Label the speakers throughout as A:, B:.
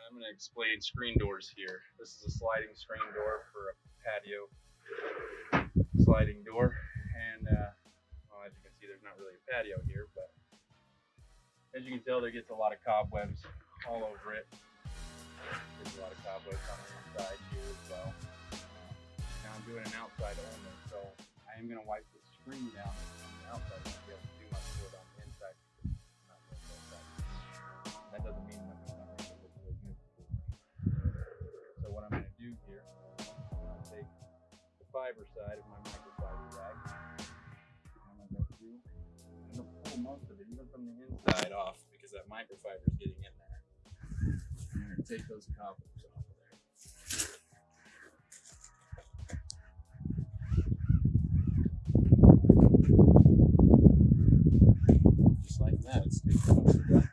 A: I'm going to explain screen doors here. This is a sliding screen door for a patio sliding door, and well, as you can see, there's not really a patio here, but as you can tell, there gets a lot of cobwebs all over it. There's a lot of cobwebs on the inside here as well. Now I'm doing an outside only, so I am going to wipe the screen down on the outside. I won't be able to do much to it on the inside. That doesn't mean nothing's not going to look really good. So what I'm going to do here, I'm going to take the fiber side of my microfiber rag. I'm going to go through and pull most of it, even from the inside, off, because that microfiber is getting in there. I'm going to take those cobwebs off of there. Just like that. It's taking most of the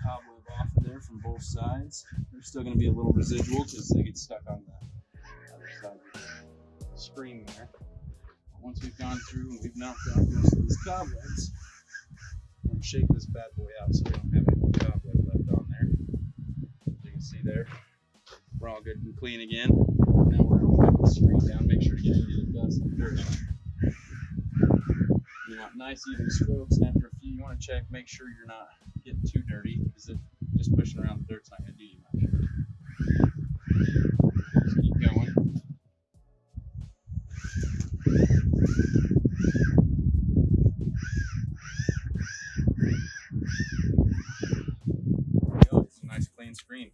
A: cobweb off of there from both sides. There's still going to be a little residual because they get stuck on the other side of the screen there. But once we've gone through and we've knocked off most of these cobwebs, I'm going to shake this bad boy out so we don't have any cobweb left on there. As you can see there, we're all good and clean again. Now we're going to wipe the screen down, make sure to get any of the dust and dirt out. You want nice even strokes, and after a few you want to check, make sure you're not getting too dirty, because just pushing around the dirt's not going to do you much. Just keep going. There we go, it's a nice clean screen.